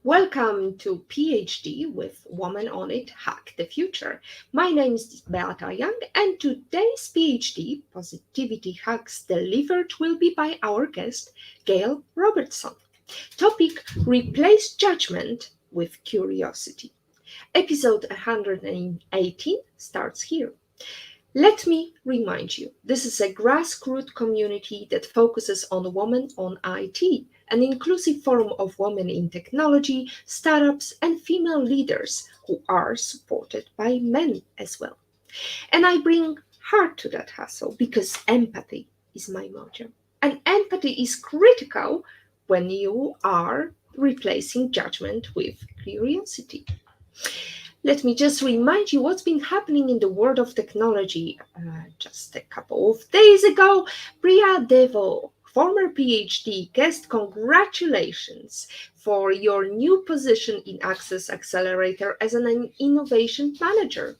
Welcome to PhD with Woman on It, Hack the Future. My name is Beata Young, and today's PhD, Positivity Hacks Delivered, will be by our guest, Gail Robertson. Topic: Replace Judgment with Curiosity. Episode 118 starts here. Let me remind you, this is a grassroots community that focuses on women on IT, an inclusive forum of women in technology, startups, and female leaders who are supported by men as well. And I bring heart to that hustle because empathy is my motto. And empathy is critical when you are replacing judgment with curiosity. Let me just remind you what's been happening in the world of technology. Just a couple of days ago, Priya Devo, former PhD guest, congratulations for your new position in Access Accelerator as an innovation manager.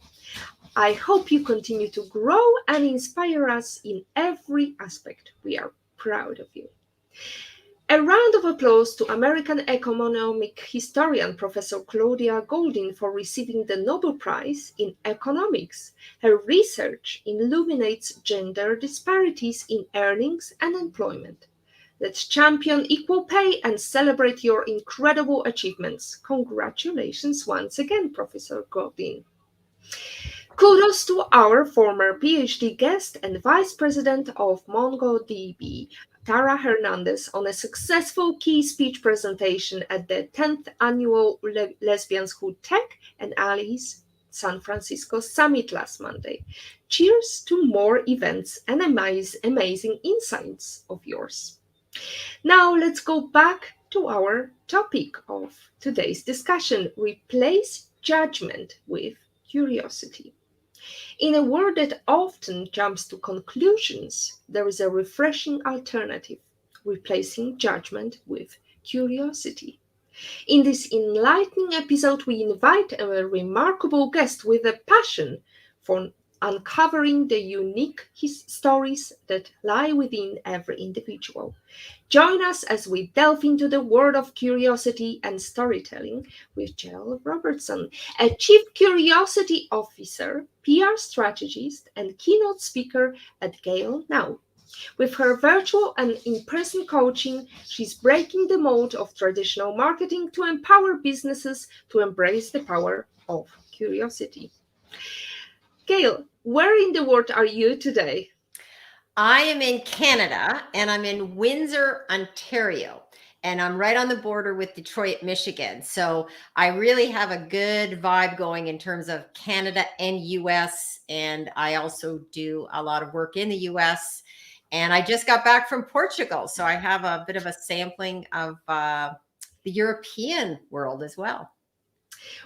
I hope you continue to grow and inspire us in every aspect. We are proud of you. A round of applause to American economic historian Professor Claudia Goldin for receiving the Nobel Prize in Economics. Her research illuminates gender disparities in earnings and employment. Let's champion equal pay and celebrate your incredible achievements. Congratulations once again, Professor Goldin. Kudos to our former PhD guest and Vice President of MongoDB, Tara Hernandez, on a successful key speech presentation at the 10th Annual Lesbians Who Tech and Allies San Francisco Summit last Monday. Cheers to more events and amazing insights of yours. Now let's go back to our topic of today's discussion: replace judgment with curiosity. In a world that often jumps to conclusions, there is a refreshing alternative: replacing judgment with curiosity. In this enlightening episode, we invite a remarkable guest with a passion for uncovering the unique stories that lie within every individual. Join us as we delve into the world of curiosity and storytelling with Gail Robertson, a Chief Curiosity Officer, PR strategist, and keynote speaker at GailNow. With her virtual and in-person coaching, she's breaking the mold of traditional marketing to empower businesses to embrace the power of curiosity. Gail, where in the world are you today? I am in Canada and I'm in Windsor, Ontario, and I'm right on the border with Detroit, Michigan. So I really have a good vibe going in terms of Canada and US. And I also do a lot of work in the US. And I just got back from Portugal. So I have a bit of a sampling of the European world as well.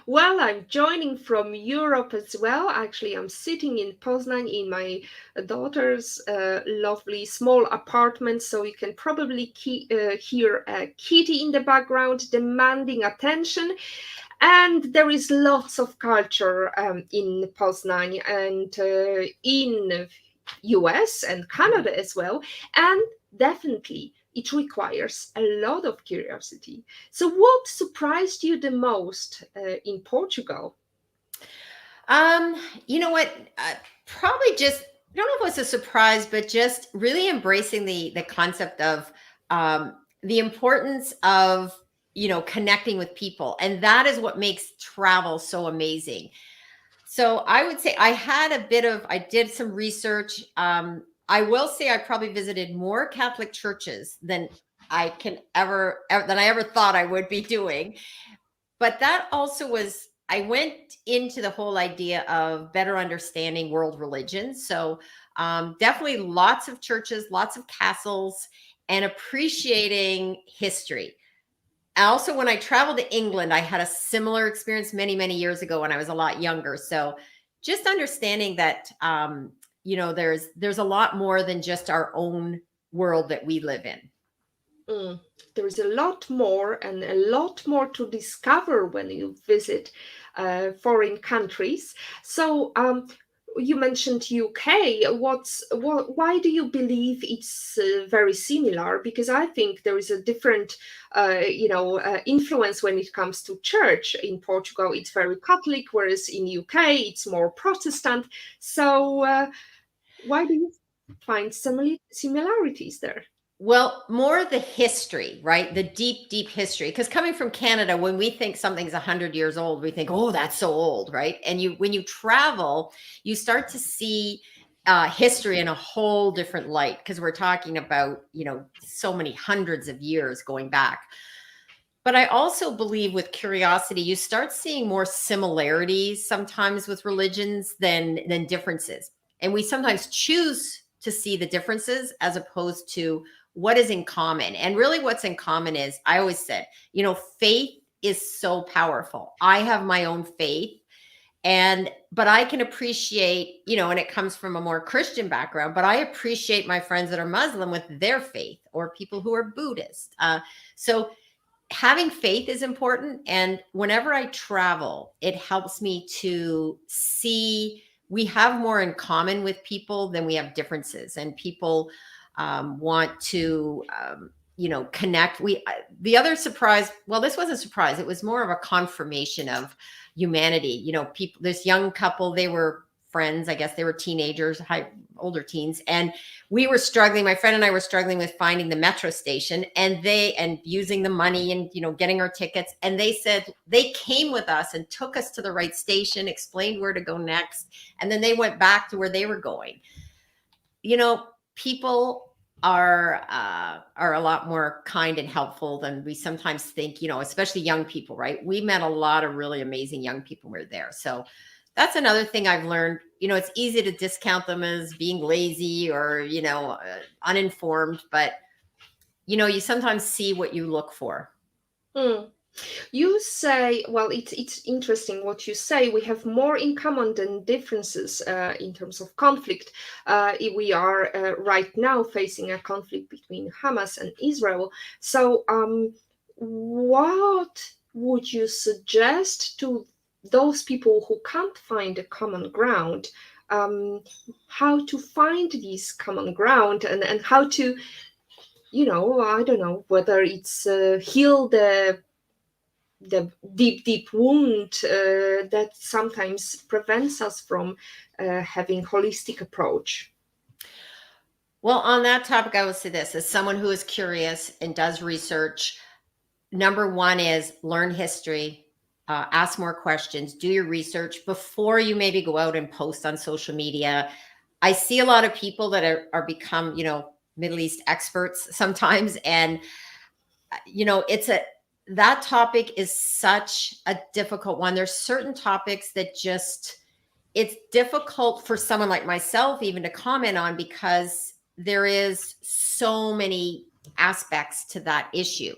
Well, I'm joining from Europe as well. Actually, I'm sitting in Poznan in my daughter's lovely small apartment, so you can probably hear a kitty in the background demanding attention. And there is lots of culture in Poznan and in US and Canada as well, and definitely it requires a lot of curiosity. So, what surprised you the most in Portugal? You know what? Probably just, I don't know if it was a surprise, but just really embracing the concept of the importance of connecting with people, and that is what makes travel so amazing. So I would say I did some research. I will say I probably visited more Catholic churches than I ever thought I would be doing. But that also was, I went into the whole idea of better understanding world religions. So definitely lots of churches, lots of castles, and appreciating history. Also, when I traveled to England, I had a similar experience many, many years ago when I was a lot younger. So just understanding that, there's a lot more than just our own world that we live in. There is a lot more and a lot more to discover when you visit foreign countries. So You mentioned UK. Why do you believe it's very similar? Because I think there is a different, influence when it comes to church. In Portugal, it's very Catholic, whereas in UK, it's more Protestant. So, why do you find similarities there? Well, more the history, right? The deep, deep history. Because coming from Canada, when we think something's 100 years old, we think, oh, that's so old, right? And when you travel, you start to see history in a whole different light because we're talking about, so many hundreds of years going back. But I also believe with curiosity, you start seeing more similarities sometimes with religions than differences. And we sometimes choose to see the differences as opposed to what is in common. And really what's in common is, I always said, faith is so powerful. I have my own faith, but I can appreciate, and it comes from a more Christian background, but I appreciate my friends that are Muslim with their faith, or people who are Buddhist. So having faith is important. And whenever I travel, it helps me to see we have more in common with people than we have differences. And people want to, connect. The other surprise, well, this wasn't a surprise. It was more of a confirmation of humanity. People, this young couple, they were friends. I guess they were teenagers, older teens. And we were struggling, my friend and I were struggling with finding the metro station, and using the money and, getting our tickets. And they said they came with us and took us to the right station, explained where to go next. And then they went back to where they were going. People are a lot more kind and helpful than we sometimes think, especially young people, right? We met a lot of really amazing young people when we were there. So that's another thing I've learned. It's easy to discount them as being lazy or, uninformed, but, you sometimes see what you look for. Mm. You say, well, it's interesting what you say. We have more in common than differences in terms of conflict. We are right now facing a conflict between Hamas and Israel. So, what would you suggest to those people who can't find a common ground? How to find this common ground, and how to, I don't know whether it's heal the deep, deep wound that sometimes prevents us from having holistic approach. Well, on that topic, I will say this: as someone who is curious and does research, number one is learn history, ask more questions, do your research before you maybe go out and post on social media. I see a lot of people that are become, Middle East experts sometimes, and that topic is such a difficult one. There's certain topics that it's difficult for someone like myself even to comment on, because there is so many aspects to that issue.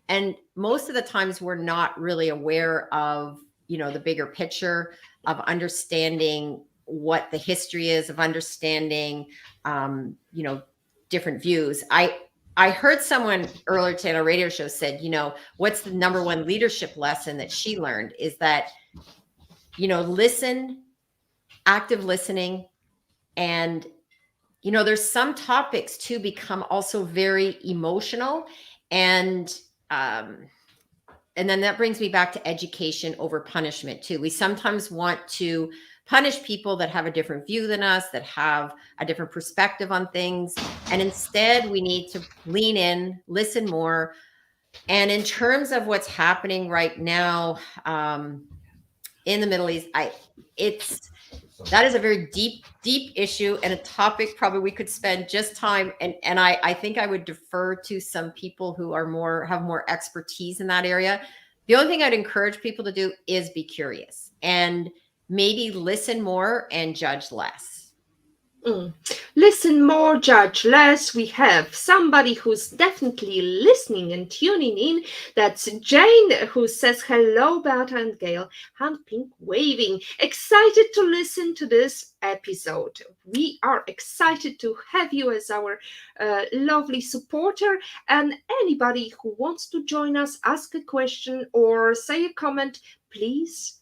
And most of the times we're not really aware of, the bigger picture, of understanding what the history is, of understanding, different views. I heard someone earlier today on a radio show said, what's the number one leadership lesson that she learned is that, listen, active listening. And, there's some topics too become also very emotional. And, and then that brings me back to education over punishment too. We sometimes want to punish people that have a different view than us, that have a different perspective on things. And instead, we need to lean in, listen more. And in terms of what's happening right now in the Middle East, that is a very deep, deep issue, and a topic probably we could spend just time. And I think I would defer to some people who have more expertise in that area. The only thing I'd encourage people to do is be curious and maybe listen more and judge less. Listen more, judge less. We have somebody who's definitely listening and tuning in. That's Jane, who says, hello, Beata and Gail. Hand pink waving. Excited to listen to this episode. We are excited to have you as our lovely supporter. And anybody who wants to join us, ask a question or say a comment, please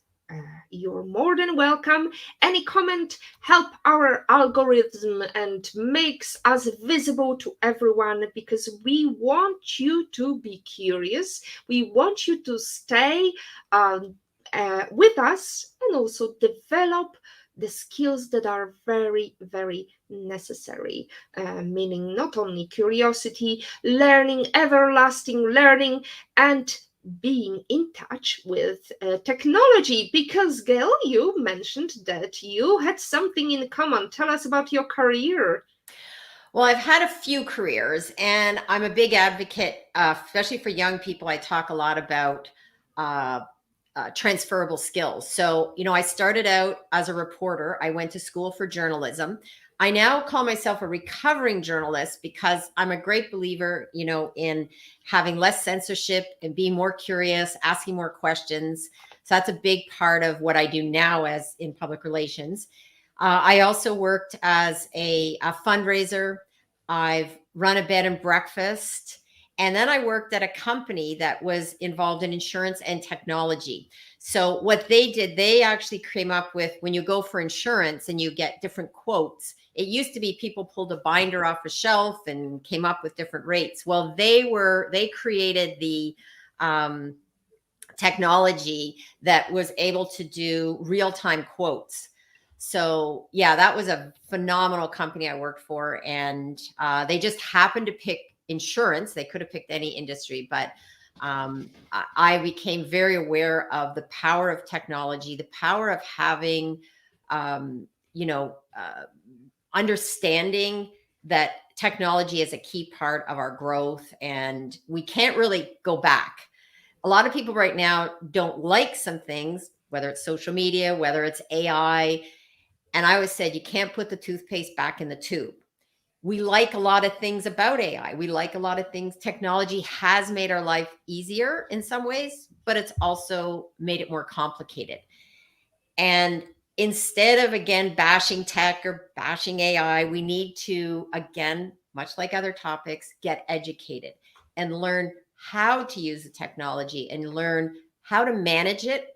you're more than welcome. Any comment help our algorithm and makes us visible to everyone, because we want you to be curious. We want you to stay with us and also develop the skills that are very, very necessary, meaning not only curiosity, learning, everlasting learning, and being in touch with technology. Because, Gail, you mentioned that you had something in common. Tell us about your career. Well, I've had a few careers, and I'm a big advocate, especially for young people. I talk a lot about uh, transferable skills. So, I started out as a reporter. I went to school for journalism. I now call myself a recovering journalist because I'm a great believer, in having less censorship and being more curious, asking more questions. So that's a big part of what I do now as in public relations. I also worked as a fundraiser. I've run a bed and breakfast. And then I worked at a company that was involved in insurance and technology. So what they did, they actually came up with, when you go for insurance and you get different quotes, it used to be people pulled a binder off a shelf and came up with different rates. Well, they created the technology that was able to do real-time quotes. So yeah, that was a phenomenal company I worked for. And they just happened to pick insurance. They could have picked any industry, but I became very aware of the power of technology, the power of having, you know, understanding that technology is a key part of our growth, and we can't really go back. A lot of people right now don't like some things, whether it's social media, whether it's AI. And I always said, you can't put the toothpaste back in the tube. We like a lot of things about AI. We like a lot of things. Technology has made our life easier in some ways, but it's also made it more complicated. And instead of, again, bashing tech or bashing AI, we need to, again, much like other topics, get educated and learn how to use the technology and learn how to manage it.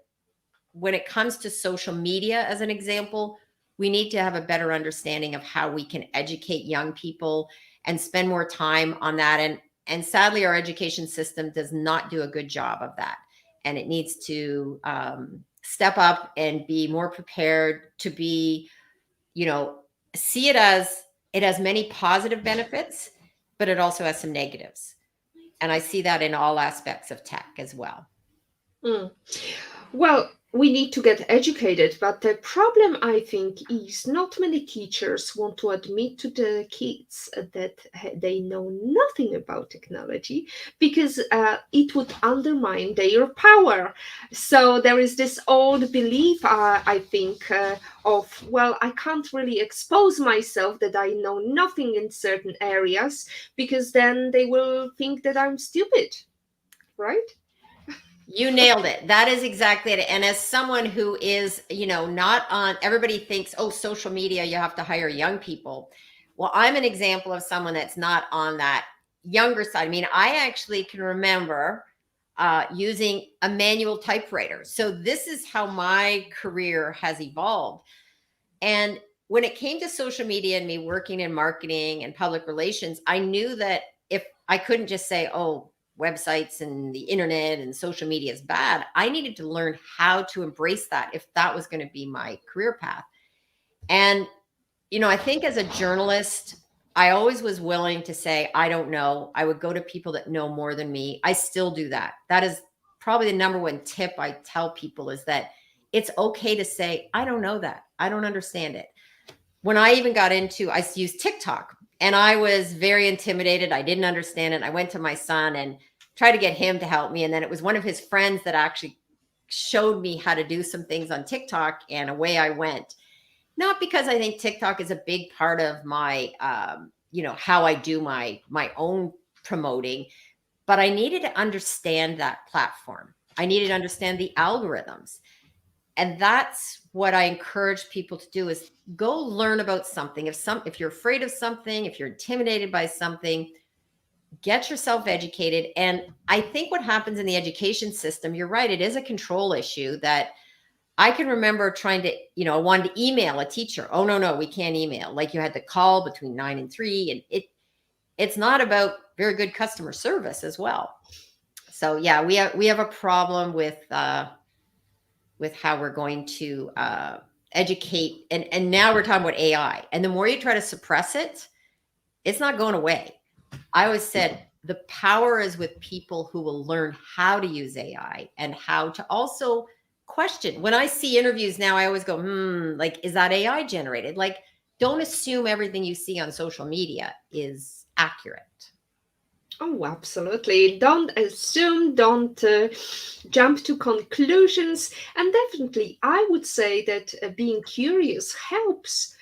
When it comes to social media, as an example, we need to have a better understanding of how we can educate young people and spend more time on that. And sadly, our education system does not do a good job of that. And it needs to step up and be more prepared to be, see it has many positive benefits, but it also has some negatives. And I see that in all aspects of tech as well. Mm. Well, we need to get educated, but the problem, I think, is not many teachers want to admit to the kids that they know nothing about technology, because it would undermine their power. So there is this old belief, I think, of, well, I can't really expose myself that I know nothing in certain areas, because then they will think that I'm stupid, right? You nailed it. That is exactly it. And as someone who is, not on, everybody thinks, oh, social media, you have to hire young people. Well, I'm an example of someone that's not on that younger side. I mean, I actually can remember using a manual typewriter. So this is how my career has evolved. And when it came to social media and me working in marketing and public relations, I knew that if I couldn't just say, oh, websites and the internet and social media is bad, I needed to learn how to embrace that if that was going to be my career path. And, I think as a journalist, I always was willing to say, I don't know. I would go to people that know more than me. I still do that. That is probably the number one tip I tell people, is that it's okay to say, I don't know that. I don't understand it. When I even got into, I used TikTok, and I was very intimidated. I didn't understand it. I went to my son and tried to get him to help me. And then it was one of his friends that actually showed me how to do some things on TikTok, and away I went. Not because I think TikTok is a big part of my, how I do my own promoting, but I needed to understand that platform. I needed to understand the algorithms. And that's what I encourage people to do, is go learn about something. If you're afraid of something, if you're intimidated by something, get yourself educated. And I think what happens in the education system, you're right, it is a control issue that I can remember trying to, I wanted to email a teacher. Oh, no, we can't email. Like you had to call between 9 and 3. And it's not about very good customer service as well. So yeah, we have a problem with how we're going to educate. And now we're talking about AI. And the more you try to suppress it, it's not going away. I always said the power is with people who will learn how to use AI and how to also question. When I see interviews now, I always go, like, is that AI generated? Like, don't assume everything you see on social media is accurate. Oh, absolutely. Don't assume, don't jump to conclusions. And definitely, I would say that being curious helps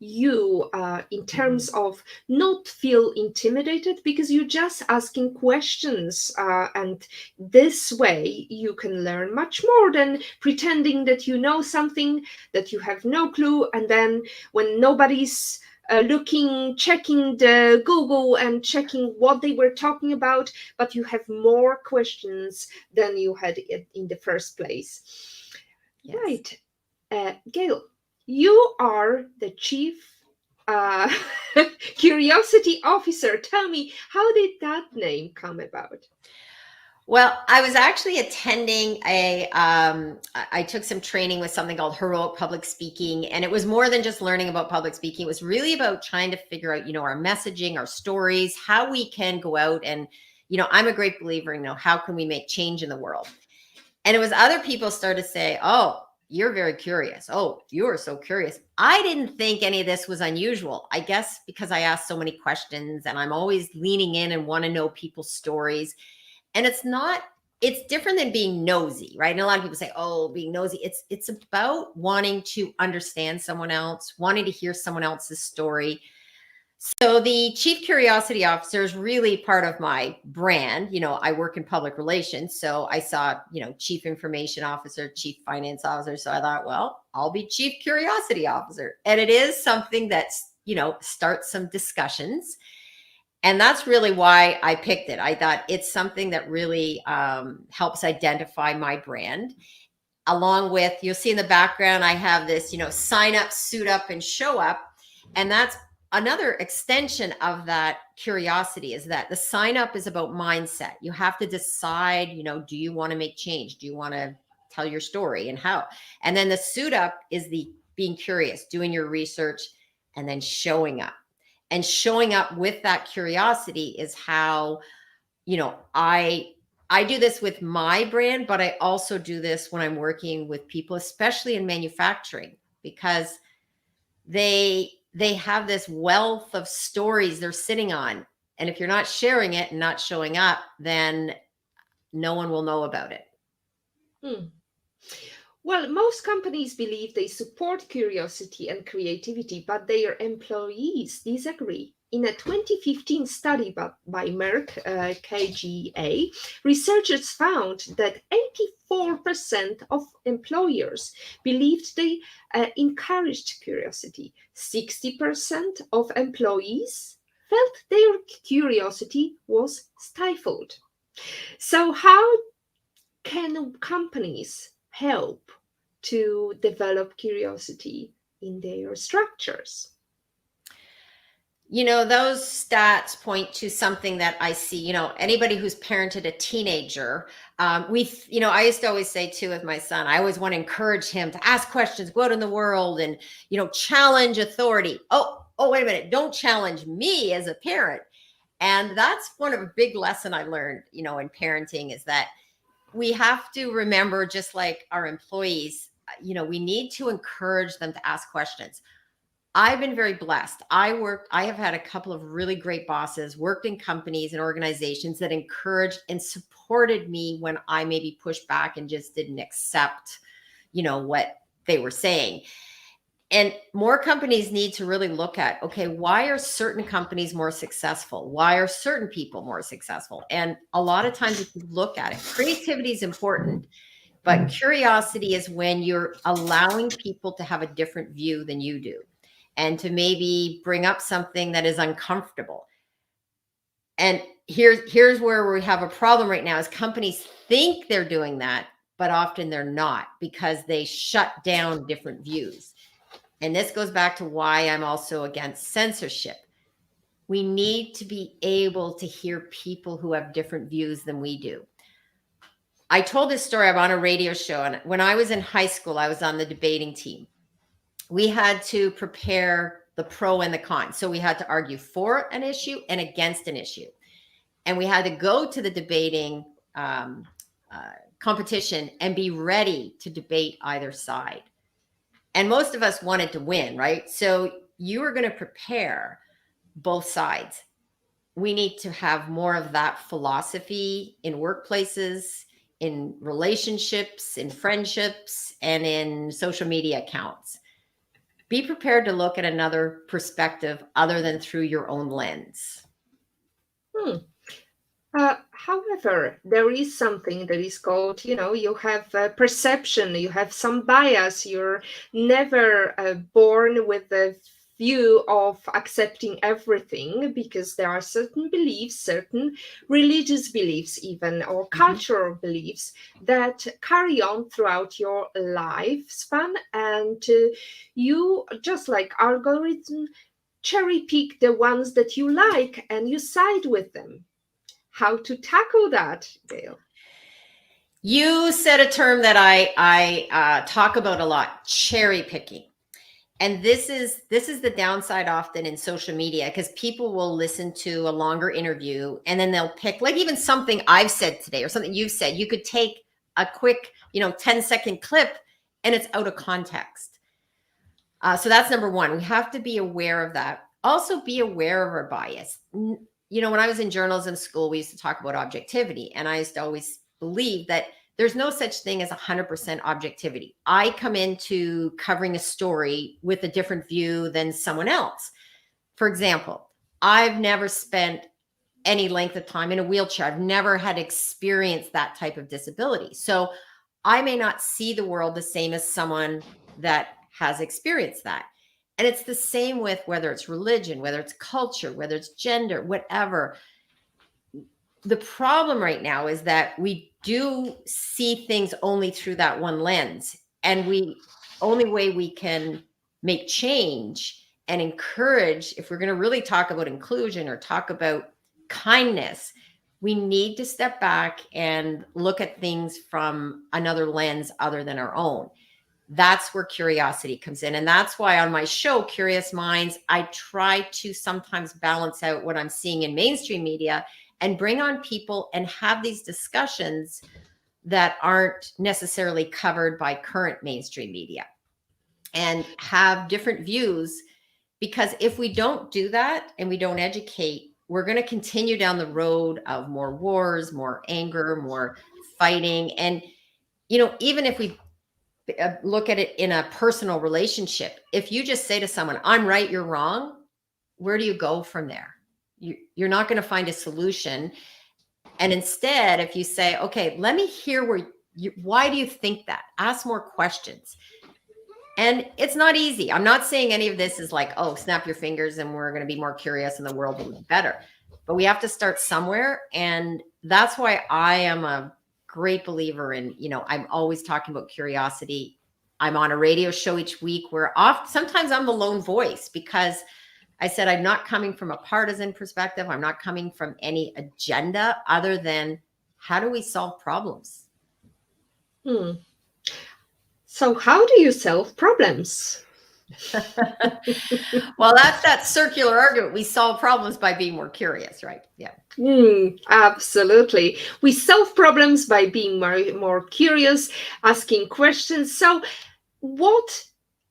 you in terms of not feel intimidated because you're just asking questions. And this way, you can learn much more than pretending that you know something that you have no clue. And then when nobody's looking, checking the Google and checking what they were talking about, but you have more questions than you had in the first place. Yes. Right. Gail, you are the chief uh, curiosity officer. Tell me, how did that name come about? Well, I was actually attending I took some training with something called heroic public speaking. And it was more than just learning about public speaking. It was really about trying to figure out, our messaging, our stories, how we can go out and, I'm a great believer in, how can we make change in the world? And it was other people started to say, oh, you're very curious. Oh, you are so curious. I didn't think any of this was unusual. I guess because I asked so many questions and I'm always leaning in and want to know people's stories. And it's different than being nosy, right? And a lot of people say, oh, being nosy. It's about wanting to understand someone else, wanting to hear someone else's story. So the chief curiosity officer is really part of my brand. I work in public relations. So I saw, chief information officer, chief finance officer. So I thought, well, I'll be chief curiosity officer. And it is something that's, starts some discussions. And that's really why I picked it. I thought it's something that really helps identify my brand. Along with, you'll see in the background, I have this, sign up, suit up, and show up. And that's another extension of that curiosity, is that the sign up is about mindset. You have to decide, do you want to make change? Do you want to tell your story and how? And then the suit up is the being curious, doing your research, and then showing up. And showing up with that curiosity is how, I do this with my brand, but I also do this when I'm working with people, especially in manufacturing, because they have this wealth of stories they're sitting on. And if you're not sharing it and not showing up, then no one will know about it. Hmm. Well, most companies believe they support curiosity and creativity, but their employees disagree. In a 2015 study by Merck KGA, researchers found that 84% of employers believed they encouraged curiosity. 60% of employees felt their curiosity was stifled. So, how can companies help to develop curiosity in their structures? Those stats point to something that I see, anybody who's parented a teenager. I used to always say too with my son, I always want to encourage him to ask questions, go out in the world and, challenge authority. Oh, wait a minute. Don't challenge me as a parent. And that's one of a big lesson I learned, in parenting, is that we have to remember, just like our employees, we need to encourage them to ask questions. I've been very blessed. I have had a couple of really great bosses, worked in companies and organizations that encouraged and supported me when I maybe pushed back and just didn't accept, what they were saying. And more companies need to really look at, okay, why are certain companies more successful? Why are certain people more successful? And a lot of times, if you look at it, creativity is important, but curiosity is when you're allowing people to have a different view than you do, and to maybe bring up something that is uncomfortable. And here's where we have a problem right now, is companies think they're doing that, but often they're not because they shut down different views. And this goes back to why I'm also against censorship. We need to be able to hear people who have different views than we do. I told this story. I'm on a radio show, and when I was in high school, I was on the debating team. We had to prepare the pro and the con. So we had to argue for an issue and against an issue. And we had to go to the debating competition and be ready to debate either side. And most of us wanted to win, right? So you were going to prepare both sides. We need to have more of that philosophy in workplaces, in relationships, in friendships, and in social media accounts. Be prepared to look at another perspective other than through your own lens. However, there is something that is called, you have perception, you have some bias. You're never born with the view of accepting everything, because there are certain beliefs, certain religious beliefs even, or cultural beliefs that carry on throughout your lifespan, and you, just like algorithm, cherry pick the ones that you like and you side with them. How to tackle that, Gail? You said a term that I talk about a lot: cherry picking. And this is the downside often in social media, because people will listen to a longer interview and then they'll pick, like, even something I've said today or something you've said. You could take a quick 10-second clip and it's out of context. So that's number one. We have to be aware of that. Also be aware of our bias. When I was in journalism school, we used to talk about objectivity, and I used to always believe that there's no such thing as 100% objectivity. I come into covering a story with a different view than someone else. For example, I've never spent any length of time in a wheelchair. I've never had experienced that type of disability. So I may not see the world the same as someone that has experienced that. And it's the same with whether it's religion, whether it's culture, whether it's gender, whatever. The problem right now is that we do see things only through that one lens. And only way we can make change and encourage, if we're going to really talk about inclusion or talk about kindness, we need to step back and look at things from another lens other than our own. That's where curiosity comes in. And that's why on my show, Curious Minds, I try to sometimes balance out what I'm seeing in mainstream media and bring on people and have these discussions that aren't necessarily covered by current mainstream media, and have different views. Because if we don't do that and we don't educate, we're going to continue down the road of more wars, more anger, more fighting. And, even if we look at it in a personal relationship, if you just say to someone, I'm right, you're wrong, where do you go from there? You're not going to find a solution. And instead, if you say, okay, let me hear why do you think that? Ask more questions. And it's not easy. I'm not saying any of this is like, oh, snap your fingers and we're going to be more curious and the world will be better. But we have to start somewhere. And that's why I am a great believer in, I'm always talking about curiosity. I'm on a radio show each week where sometimes I'm the lone voice, because I said, I'm not coming from a partisan perspective. I'm not coming from any agenda other than, how do we solve problems? So how do you solve problems? Well, that's that circular argument. We solve problems by being more curious, right? Yeah. Absolutely. We solve problems by being more curious, asking questions. So what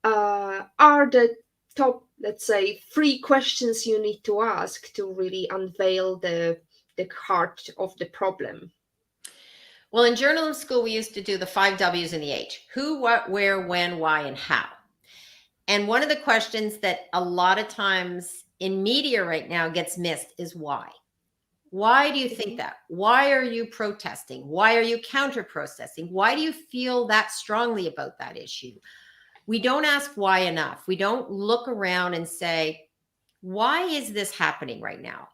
are the top, let's say, 3 questions you need to ask to really unveil the heart of the problem? Well, in journalism school, we used to do the 5 W's and the H: who, what, where, when, why, and how. And one of the questions that a lot of times in media right now gets missed is why. Why do you think that? Why are you protesting? Why are you counter-protesting? Why do you feel that strongly about that issue? We don't ask why enough. We don't look around and say, why is this happening right now?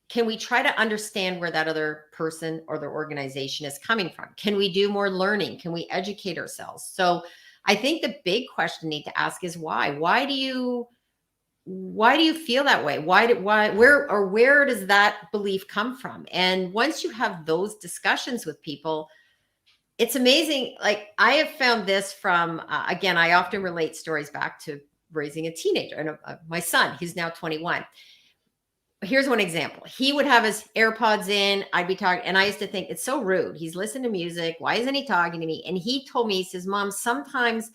can we try to understand where that other person or their organization is coming from? Can we do more learning? Can we educate ourselves? So I think the big question you need to ask is why? Why do you feel that way? Where does that belief come from? And once you have those discussions with people, it's amazing. Like I have found this from, again, I often relate stories back to raising a teenager and my son, he's now 21. Here's one example. He would have his AirPods in. I'd be talking, and I used to think it's so rude. He's listening to music. Why isn't he talking to me? And he told me, he says, Mom, sometimes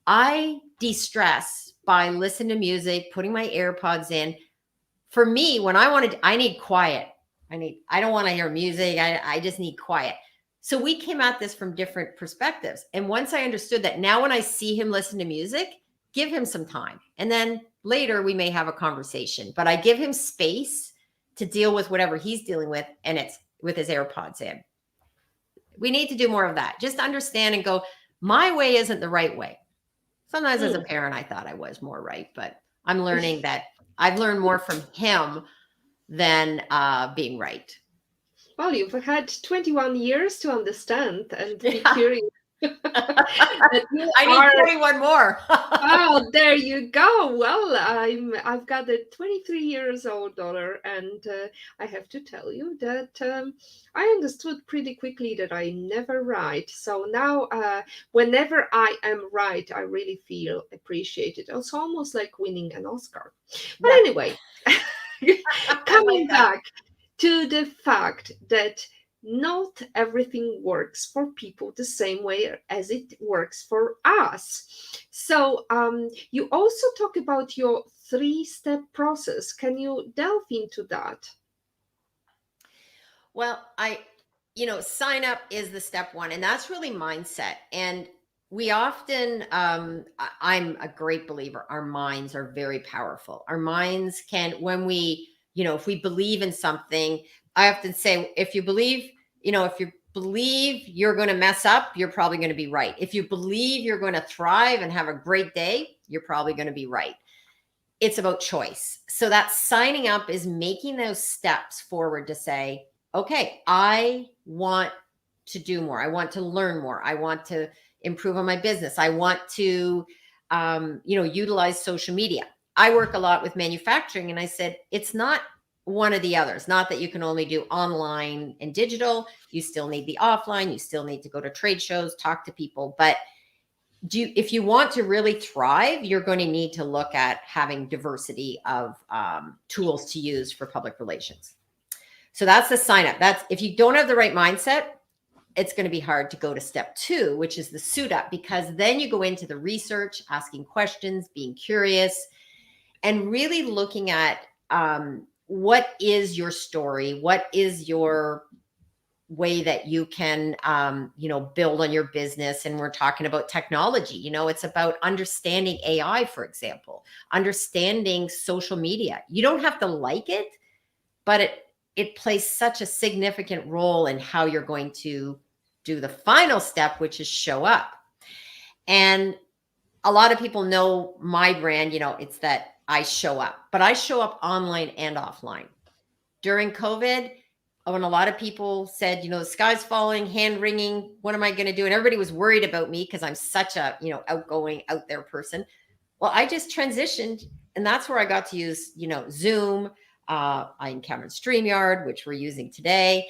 I de-stress by listening to music, putting my AirPods in. For me, when I need quiet. I don't want to hear music. I just need quiet. So we came at this from different perspectives. And once I understood that, now when I see him listen to music, give him some time. And then later we may have a conversation, but I give him space to deal with whatever he's dealing with, and it's with his AirPods in. We need to do more of that. Just understand and go, my way isn't the right way. Sometimes as a parent, I thought I was more right, but I'm learning that I've learned more from him than being right. Well, you've had 21 years to understand and be curious. I need 21 more. Oh, there you go. Well, I've got a 23 years old daughter, and I have to tell you that I understood pretty quickly that I'm never right. So now, whenever I am right, I really feel appreciated. It's almost like winning an Oscar. But anyway, coming back to the fact that not everything works for people the same way as it works for us. So you also talk about your 3-step process. Can you delve into that? Well, sign up is the step one, and that's really mindset. And we often, I'm a great believer, our minds are very powerful. Our minds can, when we, if we believe in something, I often say, if you believe you're going to mess up, you're probably going to be right. If you believe you're going to thrive and have a great day, you're probably going to be right. It's about choice. So that signing up is making those steps forward to say, okay, I want to do more. I want to learn more. I want to improve on my business. I want to, utilize social media. I work a lot with manufacturing, and I said, it's not one or the other. It's not that you can only do online and digital. You still need the offline. You still need to go to trade shows, talk to people. But if you want to really thrive, you're going to need to look at having diversity of tools to use for public relations. So that's the sign up. That's, if you don't have the right mindset, it's going to be hard to go to step 2, which is the suit up, because then you go into the research, asking questions, being curious, and really looking at what is your story? What is your way that you can, build on your business? And we're talking about technology. It's about understanding AI, for example, understanding social media. You don't have to like it, but it plays such a significant role in how you're going to do the final step, which is show up. And a lot of people know my brand, it's that I show up, but I show up online and offline. During COVID, when a lot of people said, the sky's falling, hand wringing, what am I going to do? And everybody was worried about me because I'm such a, outgoing, out there person. Well, I just transitioned, and that's where I got to use, Zoom. I encountered StreamYard, which we're using today.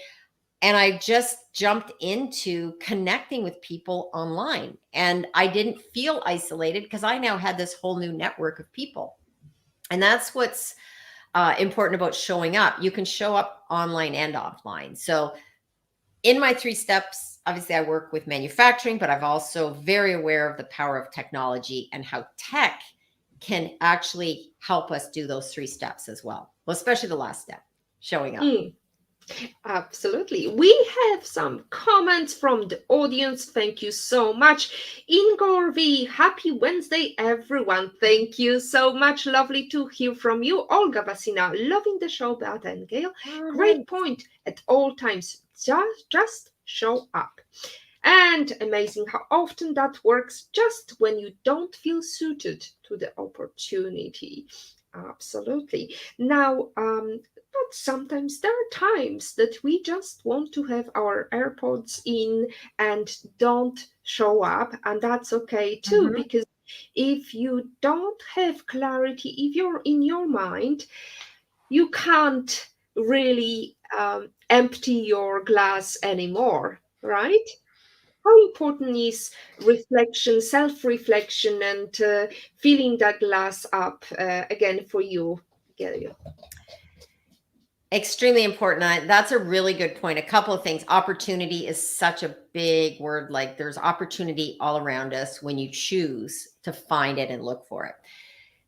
And I just jumped into connecting with people online. And I didn't feel isolated because I now had this whole new network of people. And that's what's important about showing up. You can show up online and offline. So in my 3 steps, obviously I work with manufacturing, but I'm also very aware of the power of technology and how tech can actually help us do those 3 steps as well. Well, especially the last step, showing up. Absolutely. We have some comments from the audience. Thank you so much. Ingor V, happy Wednesday, everyone. Thank you so much. Lovely to hear from you. Olga Vasina, loving the show, Beata and Gail. Great point. At all times, just show up. And amazing how often that works just when you don't feel suited to the opportunity. Absolutely. Now, But sometimes there are times that we just want to have our AirPods in and don't show up, and that's okay too, Mhm. because if you don't have clarity, if you're in your mind, you can't really empty your glass anymore, right? How important is reflection, self-reflection, and filling that glass up again for you, Gail? Extremely important. That's a really good point. A couple of things. Opportunity is such a big word. Like there's opportunity all around us when you choose to find it and look for it.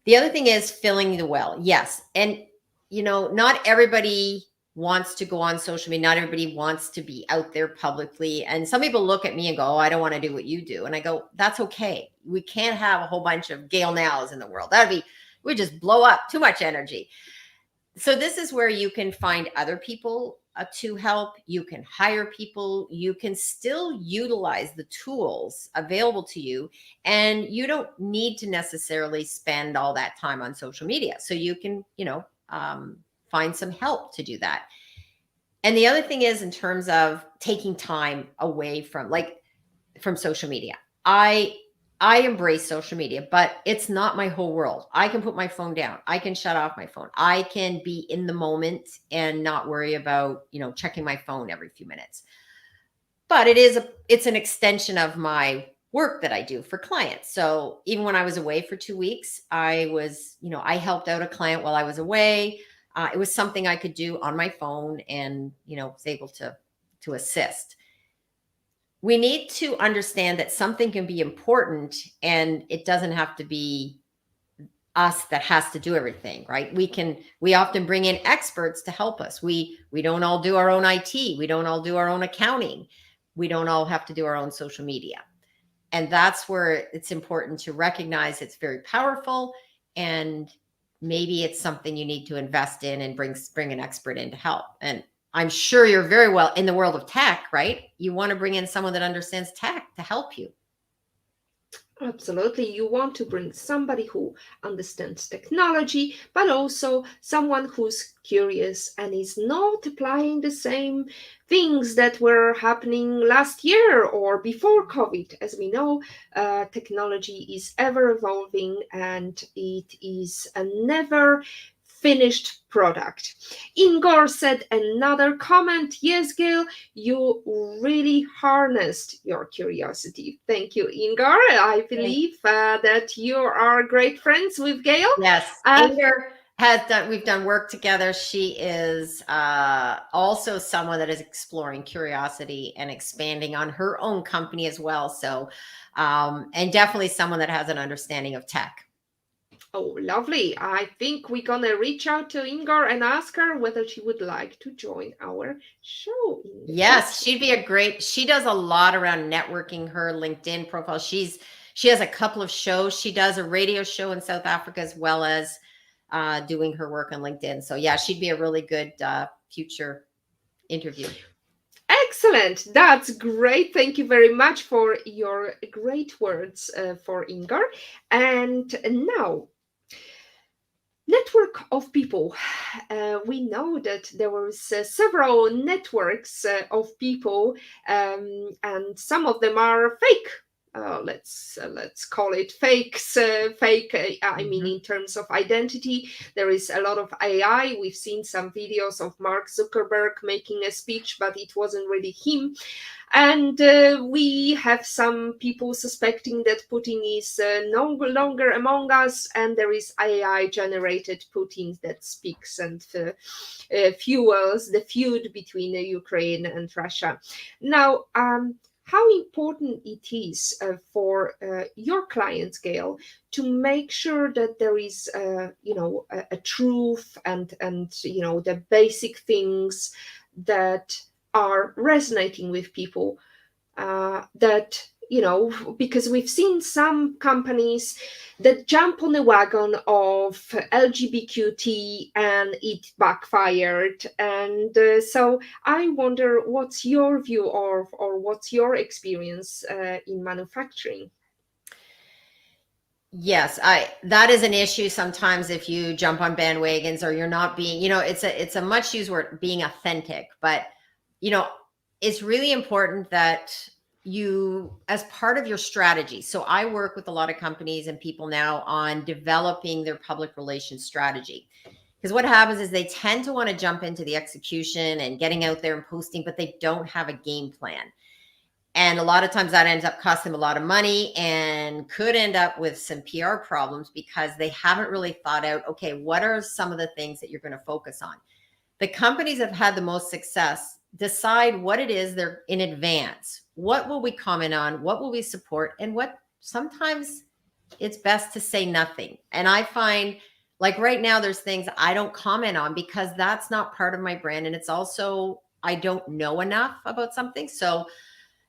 The other thing is filling the well. Yes. And, not everybody wants to go on social media. Not everybody wants to be out there publicly. And some people look at me and go, oh, I don't want to do what you do. And I go, that's okay. We can't have a whole bunch of GailNows in the world. We just blow up too much energy. So this is where you can find other people to help. You can hire people. You can still utilize the tools available to you, and you don't need to necessarily spend all that time on social media. So you can, find some help to do that. And the other thing is in terms of taking time away from social media. I embrace social media, but it's not my whole world. I can put my phone down. I can shut off my phone. I can be in the moment and not worry about, checking my phone every few minutes. But it's an extension of my work that I do for clients. So even when I was away for 2 weeks, I helped out a client while I was away. It was something I could do on my phone and, was able to assist. We need to understand that something can be important and it doesn't have to be us that has to do everything, right? We often bring in experts to help us. We don't all do our own IT. We don't all do our own accounting. We don't all have to do our own social media. And that's where it's important to recognize it's very powerful, and maybe it's something you need to invest in and bring an expert in to help. And I'm sure you're very well in the world of tech, right? You want to bring in someone that understands tech to help you. Absolutely. You want to bring somebody who understands technology, but also someone who's curious and is not applying the same things that were happening last year or before COVID. As we know, technology is ever evolving and it is a never finished product. Ingor said another comment. Yes, Gail, you really harnessed your curiosity. Thank you, Ingor. I believe that you are great friends with Gail. Yes, Uh, Inger we've done work together. She is also someone that is exploring curiosity and expanding on her own company as well. So, and definitely someone that has an understanding of tech. oh, lovely. I think we're going to reach out to Ingor and ask her whether she would like to join our show in the Yes, future. she'd be she does a lot around networking. Her LinkedIn profile. She has a couple of shows. She does a radio show in South Africa as well as doing her work on LinkedIn. So yeah, she'd be a really good future interview. Excellent. That's great. Thank you very much for your great words for Ingor. And now, network of people. We know that there was several networks of people, and some of them are fake. Let's call it fakes. Fake. I mean, Mhm. in terms of identity, there is a lot of AI. We've seen some videos of Mark Zuckerberg making a speech, but it wasn't really him. And we have some people suspecting that Putin is no longer among us, and there is AI generated Putin that speaks and fuels the feud between Ukraine and Russia. Now, how important it is for your clients, Gail, to make sure that there is, a truth and the basic things that are resonating with people, that because we've seen some companies that jump on the wagon of LGBTQ and it backfired. And so I wonder what's your view or what's your experience in manufacturing. Yes, that is an issue sometimes if you jump on bandwagons or you're not being, it's a much used word, being authentic, but you know, it's really important that you, as part of your strategy. So I work with a lot of companies and people now on developing their public relations strategy. Because what happens is they tend to want to jump into the execution and getting out there and posting, but they don't have a game plan. And a lot of times that ends up costing them a lot of money and could end up with some PR problems because they haven't really thought out, okay, what are some of the things that you're going to focus on? The companies that have had the most success decide what it is they're in advance. What will we comment on? What will we support? And what sometimes it's best to say nothing. And I find like right now, there's things I don't comment on because that's not part of my brand. And it's also, I don't know enough about something. So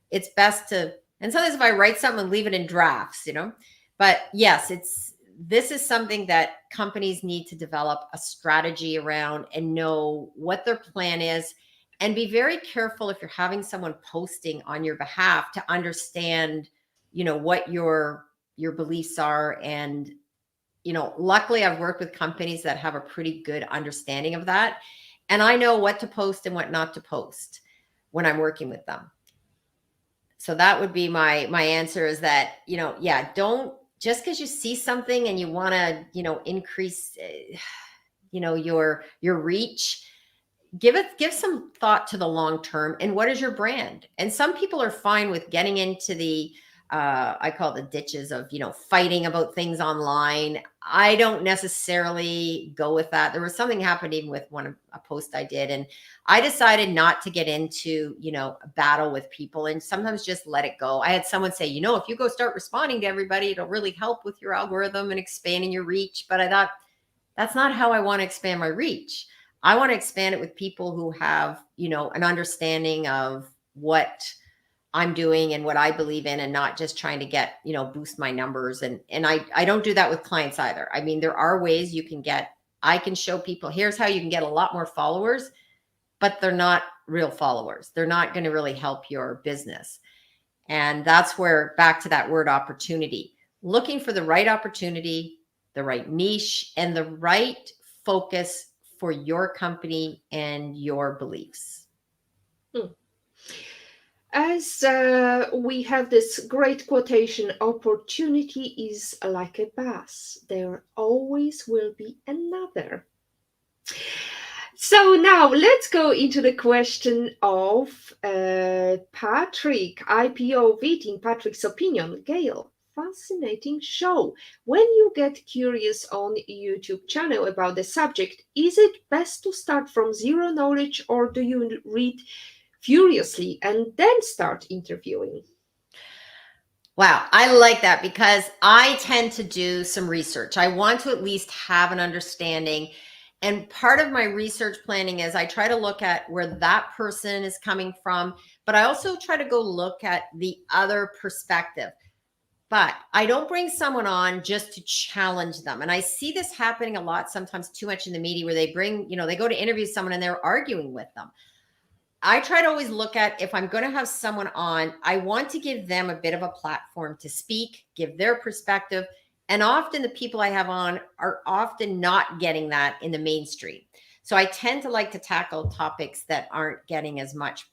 it's best to, and sometimes if I write something and leave it in drafts, but yes, this is something that companies need to develop a strategy around and know what their plan is, and be very careful if you're having someone posting on your behalf to understand, what your beliefs are. And, luckily I've worked with companies that have a pretty good understanding of that. And I know what to post and what not to post when I'm working with them. So that would be my answer, is that, yeah, don't, just because you see something and you want to, increase, your reach, give some thought to the long term and what is your brand. And some people are fine with getting into the I call it the ditches of, fighting about things online. I don't necessarily go with that. There was something happened even with a post I did, and I decided not to get into, a battle with people and sometimes just let it go. I had someone say, if you go start responding to everybody, it'll really help with your algorithm and expanding your reach. But I thought, that's not how I want to expand my reach. I want to expand it with people who have, an understanding of what I'm doing and what I believe in, and not just trying to get, boost my numbers. And I don't do that with clients either. I mean, there are ways I can show people, here's how you can get a lot more followers, but they're not real followers. They're not going to really help your business. And that's where, back to that word opportunity, looking for the right opportunity, the right niche, and the right focus for your company and your beliefs. Hmm. As we have this great quotation, opportunity is like a bus, there always will be another. So now let's go into the question of Patrick, IPO Meeting, Patrick's opinion. Gail, fascinating show. When you get curious on YouTube channel about the subject, is it best to start from zero knowledge, or do you read furiously and then start interviewing? Wow, I like that because I tend to do some research. I want to at least have an understanding. And part of my research planning is I try to look at where that person is coming from, but I also try to go look at the other perspective. But I don't bring someone on just to challenge them. And I see this happening a lot, sometimes too much in the media, where they bring, they go to interview someone and they're arguing with them. I try to always look at, if I'm going to have someone on, I want to give them a bit of a platform to speak, give their perspective. And often the people I have on are often not getting that in the mainstream. So I tend to like to tackle topics that aren't getting as much,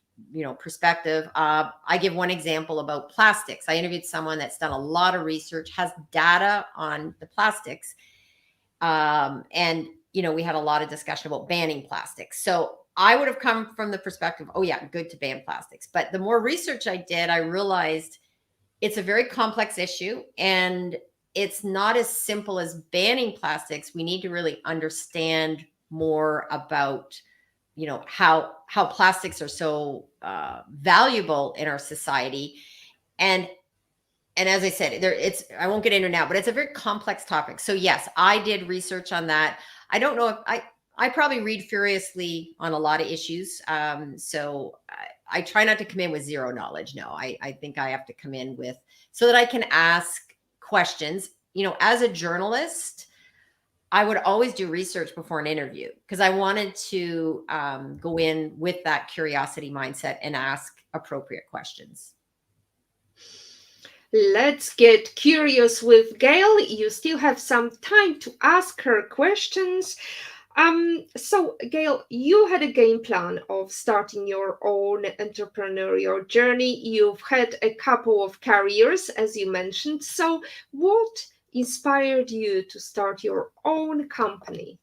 perspective. I give one example about plastics. I interviewed someone that's done a lot of research, has data on the plastics. And, we had a lot of discussion about banning plastics. So I would have come from the perspective, oh yeah, good to ban plastics. But the more research I did, I realized it's a very complex issue, and it's not as simple as banning plastics. We need to really understand more about, how plastics are so valuable in our society. And as I said, I won't get into it now, but it's a very complex topic. So yes, I did research on that. I don't know if I probably read furiously on a lot of issues. So I try not to come in with zero knowledge. No, I think I have to come in with, so that I can ask questions. As a journalist, I would always do research before an interview because I wanted to go in with that curiosity mindset and ask appropriate questions. Let's get curious with Gail. You still have some time to ask her questions. So Gail, you had a game plan of starting your own entrepreneurial journey. You've had a couple of careers, as you mentioned. So what inspired you to start your own company?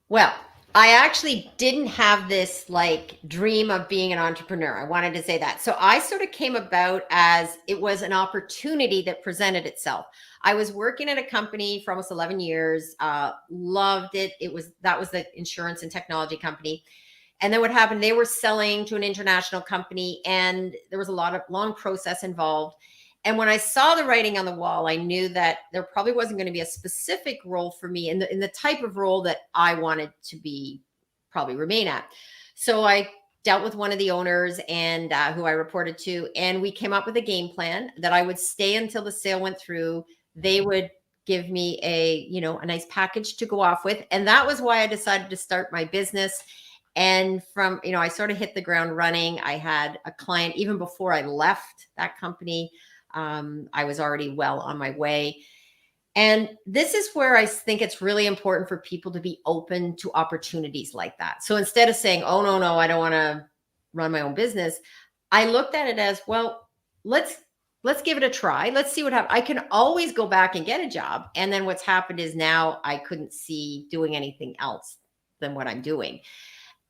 Well, I actually didn't have this like dream of being an entrepreneur. I wanted to say that. So I sort of came about as it was an opportunity that presented itself. I was working at a company for almost 11 years, loved it. That was the insurance and technology company. And then what happened, they were selling to an international company and there was a lot of long process involved. And when I saw the writing on the wall, I knew that there probably wasn't going to be a specific role for me in the type of role that I wanted to be probably remain at. So I dealt with one of the owners and who I reported to, and we came up with a game plan that I would stay until the sale went through. They would give me a nice package to go off with. And that was why I decided to start my business. And from, I sort of hit the ground running. I had a client even before I left that company. I was already well on my way. And this is where I think it's really important for people to be open to opportunities like that. So instead of saying, oh, no, I don't want to run my own business, I looked at it as, well, let's give it a try. Let's see what happens. I can always go back and get a job. And then what's happened is now I couldn't see doing anything else than what I'm doing.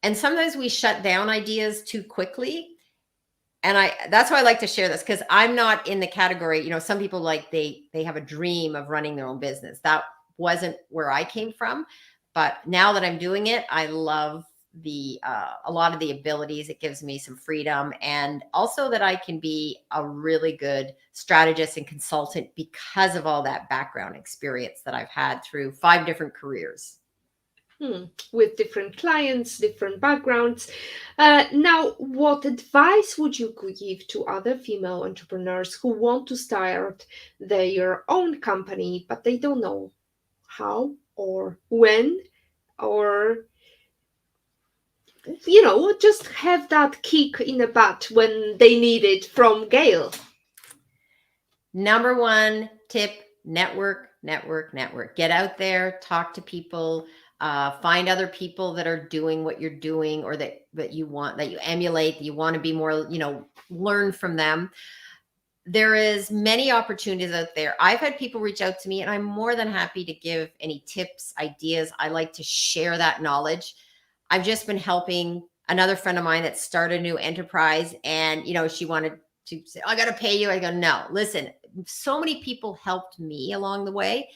And sometimes we shut down ideas too quickly. And that's why I like to share this, because I'm not in the category, some people like they have a dream of running their own business. That wasn't where I came from. But now that I'm doing it, I love a lot of the abilities. It gives me some freedom, and also that I can be a really good strategist and consultant because of all that background experience that I've had through 5 different careers. With different clients, different backgrounds. Now, what advice would you give to other female entrepreneurs who want to start their own company, but they don't know how or when, or, just have that kick in the butt when they need it from Gail? Number 1 tip: network. Get out there, talk to people. Find other people that are doing what you're doing, or that you want, that you emulate, that you want to be more, learn from them. There is many opportunities out there. I've had people reach out to me, and I'm more than happy to give any tips, ideas. I like to share that knowledge. I've just been helping another friend of mine that started a new enterprise, and, she wanted to say, I got to pay you. I go, no, listen, so many people helped me along the way,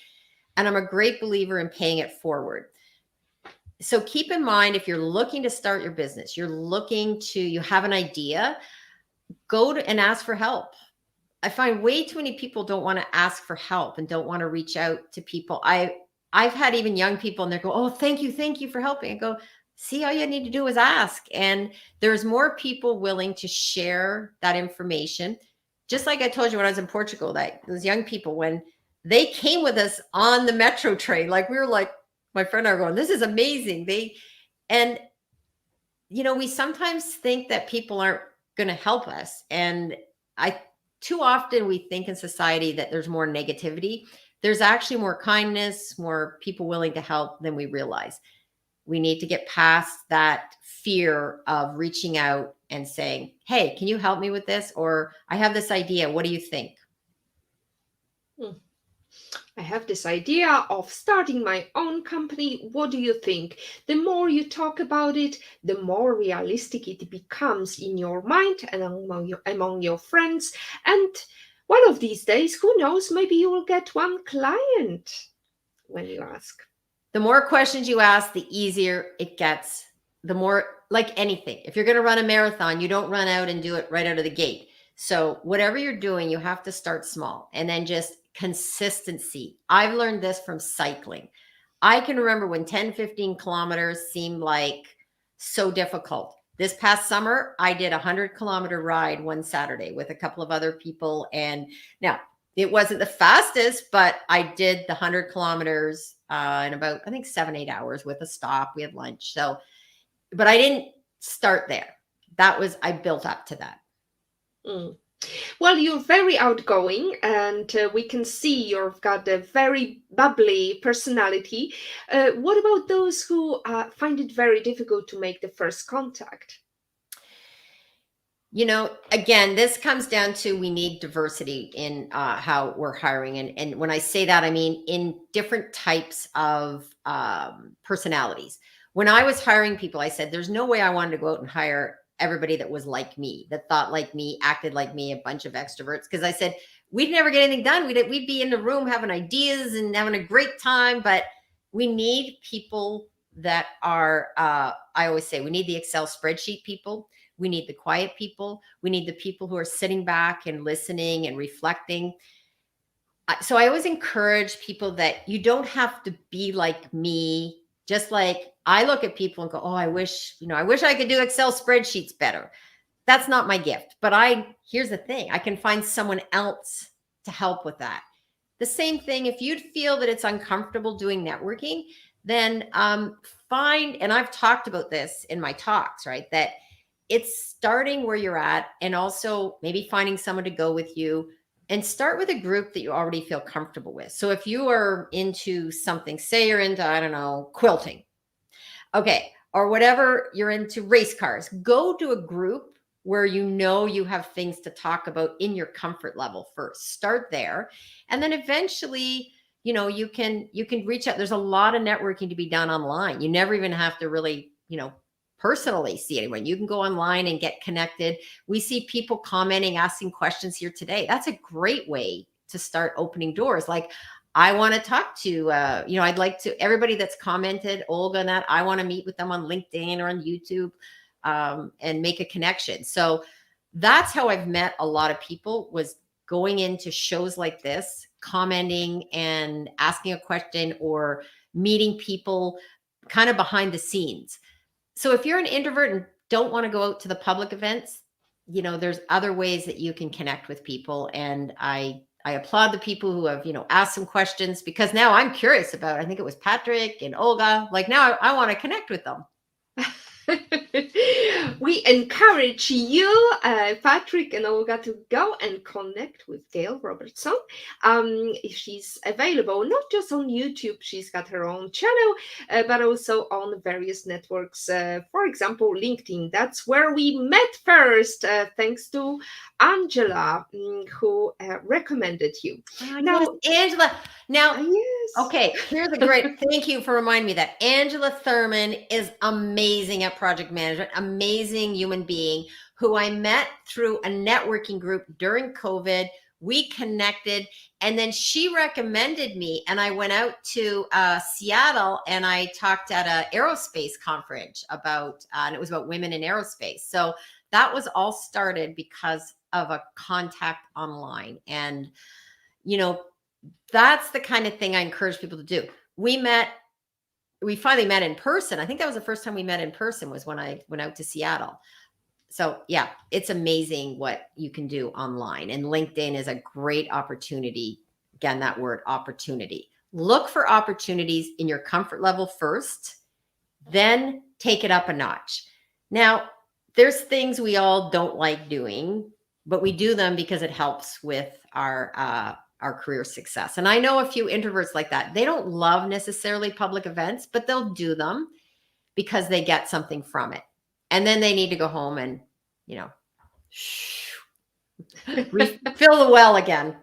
and I'm a great believer in paying it forward. So keep in mind, if you're looking to start your business, you have an idea, go to and ask for help. I find way too many people don't want to ask for help and don't want to reach out to people. I've had even young people, and they go, oh, thank you for helping. I go, see, all you need to do is ask. And there's more people willing to share that information. Just like I told you when I was in Portugal, that those young people, when they came with us on the metro train, like we were like, my friend and I were going, this is amazing. We sometimes think that people aren't going to help us. And too often we think in society that there's more negativity. There's actually more kindness, more people willing to help than we realize. We need to get past that fear of reaching out and saying, hey, can you help me with this? Or I have this idea. What do you think? I have this idea of starting my own company. What do you think? The more you talk about it, the more realistic it becomes in your mind and among your friends. And one of these days, who knows, maybe you will get one client when you ask. The more questions you ask, the easier it gets. The more, like anything, if you're going to run a marathon, you don't run out and do it right out of the gate. So whatever you're doing, you have to start small, and then just consistency. I've learned this from cycling. I can remember when 10, 15 kilometers seemed like so difficult. This past summer, I did a 100-kilometer ride one Saturday with a couple of other people. And now it wasn't the fastest, but I did the 100 kilometers in about, I think, 7-8 hours with a stop. We had lunch. So, but I didn't start there. I built up to that. Well, you're very outgoing, and we can see you've got a very bubbly personality. What about those who find it very difficult to make the first contact? Again, this comes down to we need diversity in how we're hiring. And when I say that, I mean in different types of personalities. When I was hiring people, I said, there's no way I wanted to go out and hire everybody that was like me, that thought like me, acted like me, a bunch of extroverts. Because I said, we'd never get anything done. We'd be in the room having ideas and having a great time. But we need people that are, I always say, we need the Excel spreadsheet people. We need the quiet people. We need the people who are sitting back and listening and reflecting. So I always encourage people that you don't have to be like me. Just like I look at people and go, oh, I wish I could do Excel spreadsheets better. That's not my gift. But here's the thing, I can find someone else to help with that. The same thing, if you'd feel that it's uncomfortable doing networking, then find, and I've talked about this in my talks, right? That it's starting where you're at, and also maybe finding someone to go with you, and start with a group that you already feel comfortable with. So if you are into something, say you're into, I don't know, quilting, okay, or whatever, you're into race cars, go to a group where you have things to talk about in your comfort level first. Start there. And then eventually, you can reach out. There's a lot of networking to be done online. You never even have to really, personally see anyone. You can go online and get connected. We see people commenting, asking questions here today. That's a great way to start opening doors. Like, I want to talk to, I'd like to, everybody that's commented, Olga and that, I want to meet with them on LinkedIn or on YouTube, and make a connection. So that's how I've met a lot of people, was going into shows like this, commenting and asking a question, or meeting people kind of behind the scenes. So if you're an introvert and don't want to go out to the public events, there's other ways that you can connect with people. And I applaud the people who have, asked some questions, because now I'm curious about, I think it was Patrick and Olga, like now I want to connect with them. We encourage you, Patrick and Olga, to go and connect with Gail Robertson. If she's available, not just on YouTube, she's got her own channel, but also on various networks. For example, LinkedIn. That's where we met first, thanks to Angela, who recommended you. Now, yes, Angela. Now, yes. okay, here's a great, thank you for reminding me that Angela Thurman is amazing at project management, amazing human being, who I met through a networking group during COVID. We connected, and then she recommended me, and I went out to Seattle, and I talked at an aerospace conference about, and it was about women in aerospace. So that was all started because of a contact online. And, that's the kind of thing I encourage people to do. We finally met in person. I think that was the first time we met in person, was when I went out to Seattle. So yeah, it's amazing what you can do online. And LinkedIn is a great opportunity. Again, that word, opportunity. Look for opportunities in your comfort level first, then take it up a notch. Now, there's things we all don't like doing, but we do them because it helps with our career success. And I know a few introverts like that. They don't love necessarily public events, but they'll do them because they get something from it. And then they need to go home and, refill the well again.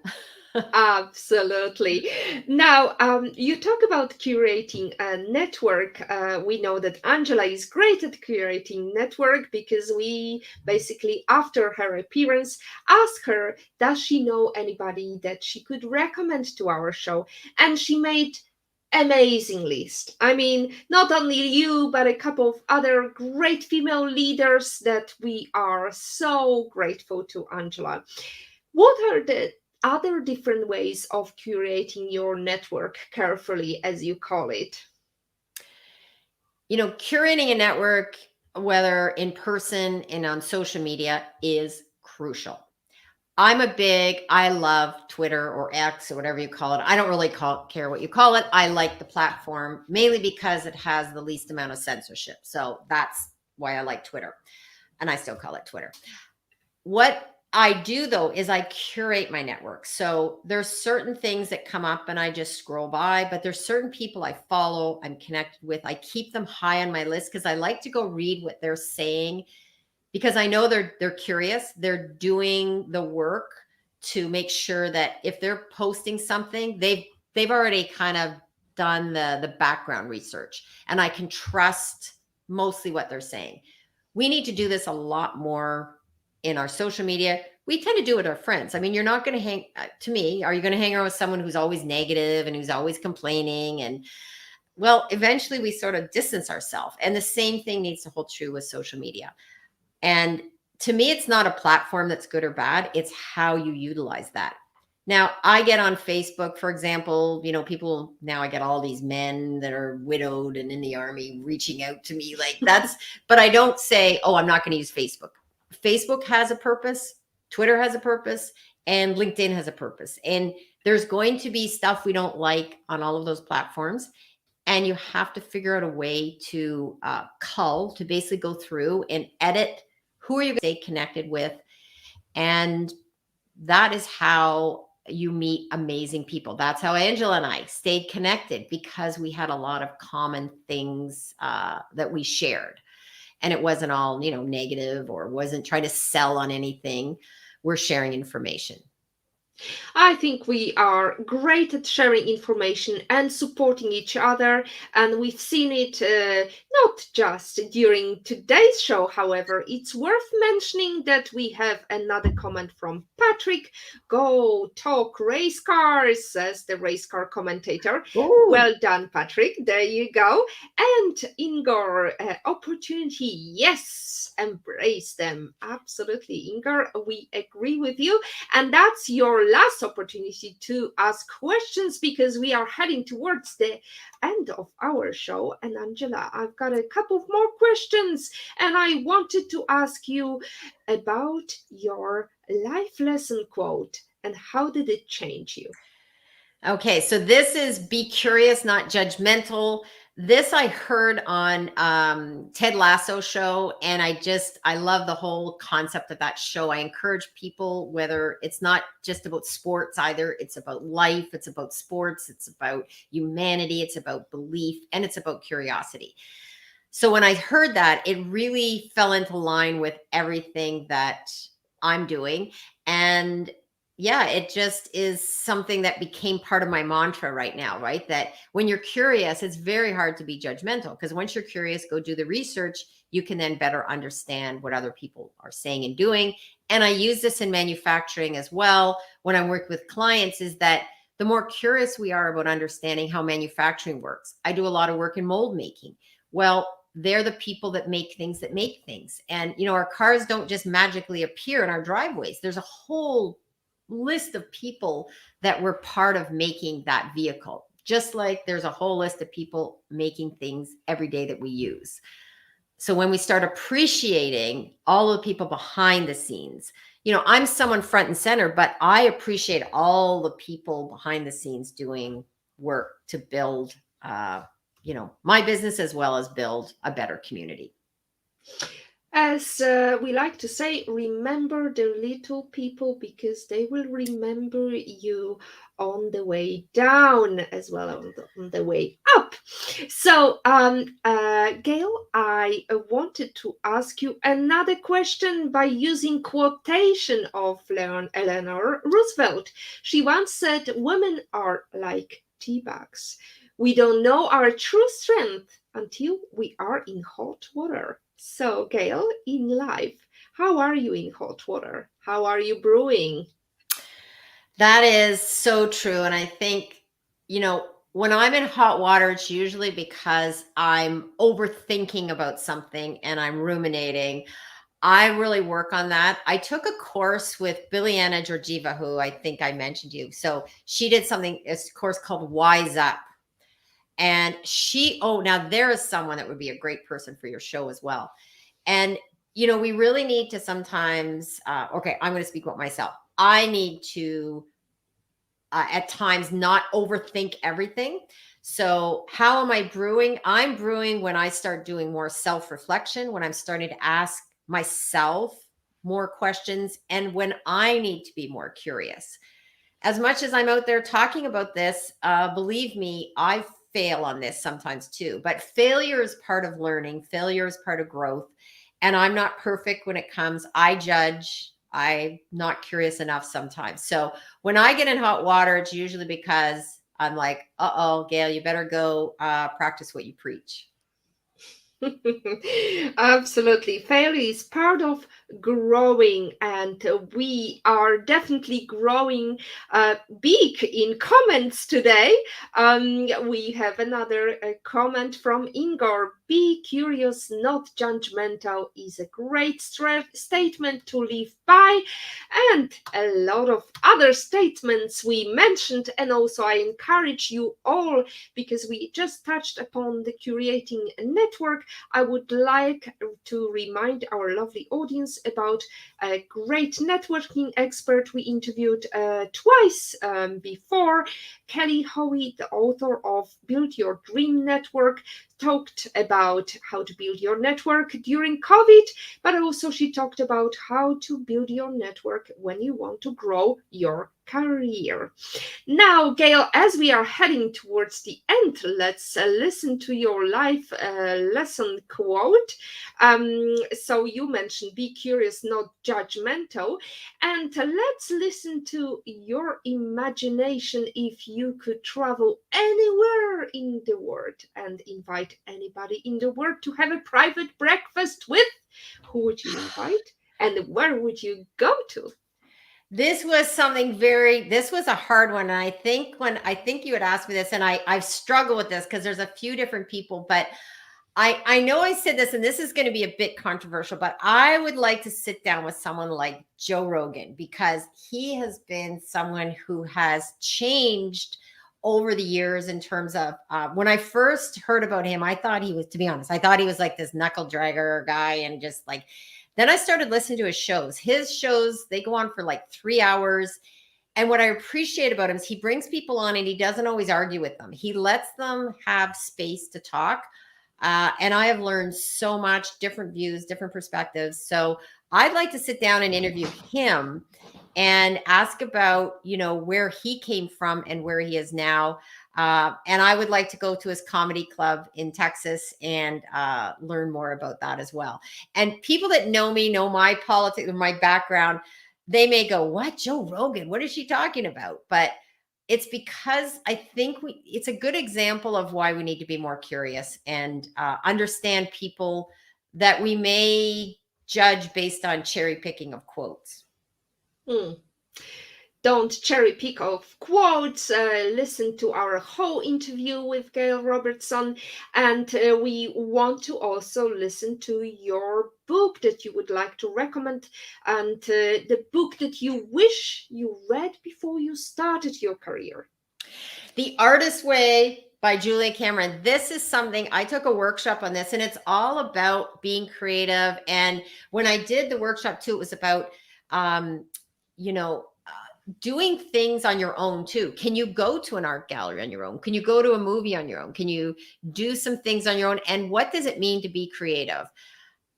Absolutely. Now, you talk about curating a network. We know that Angela is great at curating network, because we basically, after her appearance, asked her, does she know anybody that she could recommend to our show? And she made amazing list. I mean, not only you, but a couple of other great female leaders that we are so grateful to, Angela. What are the other different ways of curating your network carefully, as you call it? Curating a network, whether in person and on social media, is crucial. I love Twitter or X or whatever you call it. I don't really care what you call it. I like the platform mainly because it has the least amount of censorship. So that's why I like Twitter. And I still call it Twitter. What I do though is I curate my network. So there's certain things that come up and I just scroll by, but there's certain people I follow, I'm connected with. I keep them high on my list because I like to go read what they're saying, because I know they're curious. They're doing the work to make sure that if they're posting something, they've already kind of done the background research, and I can trust mostly what they're saying. We need to do this a lot more in our social media. We tend to do it with our friends. I mean, you're not going to hang, to me, are you going to hang around with someone who's always negative and who's always complaining? And well, eventually we sort of distance ourselves. And the same thing needs to hold true with social media. And to me, it's not a platform that's good or bad. It's how you utilize that. Now, I get on Facebook, for example, people, now I get all these men that are widowed and in the army reaching out to me like that's, but I don't say, oh, I'm not going to use Facebook. Facebook has a purpose, Twitter has a purpose, and LinkedIn has a purpose. And there's going to be stuff we don't like on all of those platforms. And you have to figure out a way to cull, to basically go through and edit who are you going to stay connected with. And that is how you meet amazing people. That's how Angela and I stayed connected, because we had a lot of common things that we shared. And it wasn't all, negative, or wasn't trying to sell on anything. We're sharing information. I think we are great at sharing information and supporting each other, and we've seen it not just during today's show. However, it's worth mentioning that we have another comment from Patrick. Go talk race cars, says the race car commentator. Ooh. Well done, Patrick. There you go. And Ingar, opportunity, yes, embrace them. Absolutely, Ingar, we agree with you. And that's your last opportunity to ask questions, because we are heading towards the end of our show. And Angela, I've got a couple of more questions, and I wanted to ask you about your life lesson quote and how did it change you? Okay, so this is be curious, not judgmental. This I heard on Ted Lasso show, and I love the whole concept of that show. I encourage people, whether it's not just about sports either, it's about life, it's about sports, it's about humanity, it's about belief, and it's about curiosity. So when I heard that, it really fell into line with everything that I'm doing. And yeah, it just is something that became part of my mantra right now, right? That when you're curious, it's very hard to be judgmental, because once you're curious, go do the research, you can then better understand what other people are saying and doing. And I use this in manufacturing as well when I work with clients, is that the more curious we are about understanding how manufacturing works. I do a lot of work in mold making. Well, they're the people that make things that make things. And, our cars don't just magically appear in our driveways. There's a whole list of people that were part of making that vehicle, just like there's a whole list of people making things every day that we use. So when we start appreciating all of the people behind the scenes, I'm someone front and center, but I appreciate all the people behind the scenes doing work to build, my business, as well as build a better community. As we like to say, remember the little people, because they will remember you on the way down as well as on the way up. So, Gail, I wanted to ask you another question by using quotation of Eleanor Roosevelt. She once said, "Women are like tea bags. We don't know our true strength until we are in hot water." So, Gail, in life, how are you in hot water? How are you brewing? That is so true. And I think, when I'm in hot water, it's usually because I'm overthinking about something and I'm ruminating. I really work on that. I took a course with Biliana Georgieva, who I think I mentioned you. So she did a course called Wise Up. And now there is someone that would be a great person for your show as well. And, we really need to sometimes, okay, I'm going to speak about myself. I need to, at times, not overthink everything. So how am I brewing? I'm brewing when I start doing more self-reflection, when I'm starting to ask myself more questions and when I need to be more curious. As much as I'm out there talking about this, believe me, I fail on this sometimes too. But failure is part of learning, failure is part of growth. And I'm not perfect when it comes. I judge. I'm not curious enough sometimes. So when I get in hot water, it's usually because I'm like, uh-oh, Gail, you better go practice what you preach. Absolutely. Failure is part of growing, and we are definitely growing big in comments today. We have another comment from Ingor. Be curious, not judgmental is a great statement to live by, and a lot of other statements we mentioned. And also, I encourage you all, because we just touched upon the curating network, I would like to remind our lovely audience about a great networking expert we interviewed twice before. Kelly Howie, the author of Build Your Dream Network, talked about how to build your network during COVID, but also she talked about how to build your network when you want to grow your career. Now, Gail, as we are heading towards the end, let's listen to your life lesson quote. So you mentioned be curious, not judgmental. And let's listen to your imagination if you could travel anywhere in the world and invite anybody in the world to have a private breakfast with. Who would you invite? And where would you go to? This was this was a hard one. And I think you had asked me this, and I've struggled with this because there's a few different people, but I know I said this, and this is going to be a bit controversial, but I would like to sit down with someone like Joe Rogan, because he has been someone who has changed over the years in terms of when I first heard about him, I thought he was, to be honest, I thought he was like this knuckle dragger guy, and just like, then I started listening to his shows. His shows, they go on for like 3 hours. And what I appreciate about him is he brings people on and he doesn't always argue with them. He lets them have space to talk. And I have learned so much, different views, different perspectives. So I'd like to sit down and interview him and ask about, where he came from and where he is now. And I would like to go to his comedy club in Texas and learn more about that as well. And people that know me, know my politics, my background, they may go, what, Joe Rogan? What is she talking about? But it's because I think it's a good example of why we need to be more curious and understand people that we may judge based on cherry picking of quotes. Don't cherry pick off quotes. Listen to our whole interview with Gail Robertson. And we want to also listen to your book that you would like to recommend, and the book that you wish you read before you started your career. The Artist's Way by Julia Cameron. This is something, I took a workshop on this, and it's all about being creative. And when I did the workshop too, it was about, doing things on your own too. Can you go to an art gallery on your own? Can you go to a movie on your own? Can you do some things on your own? And what does it mean to be creative?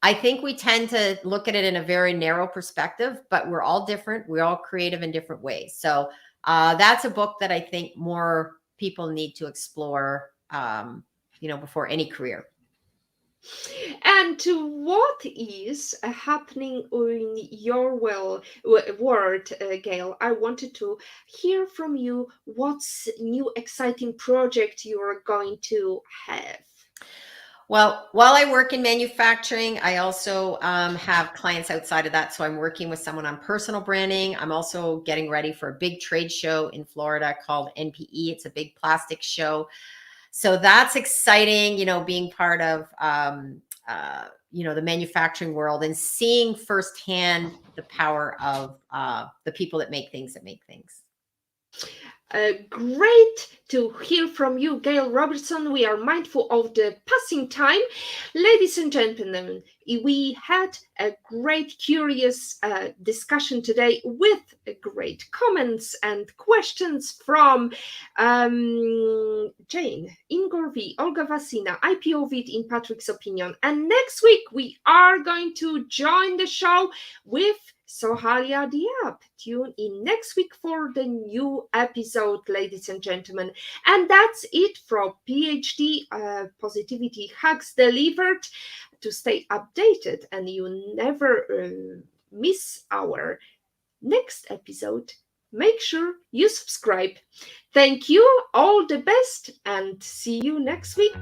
I think we tend to look at it in a very narrow perspective, but we're all different. We're all creative in different ways. So that's a book that I think more people need to explore, before any career. And what is happening in your world, Gail? I wanted to hear from you. What's new exciting project you are going to have? Well, while I work in manufacturing, I also have clients outside of that. So I'm working with someone on personal branding. I'm also getting ready for a big trade show in Florida called NPE. It's a big plastic show. So that's exciting, being part of, the manufacturing world and seeing firsthand the power of the people that make things. Great to hear from you, Gail Robertson. We are mindful of the passing time. Ladies and gentlemen, we had a great, curious discussion today with great comments and questions from Jane, Ingor V, Olga Vasina, IPO Vid in Patrick's opinion. And next week, we are going to join the show with Sohalia Diab. Tune in next week for the new episode, ladies and gentlemen. And that's it from PhD Positivity Hacks Delivered. To stay updated and you never miss our next episode, make sure you subscribe. Thank you, all the best, and see you next week.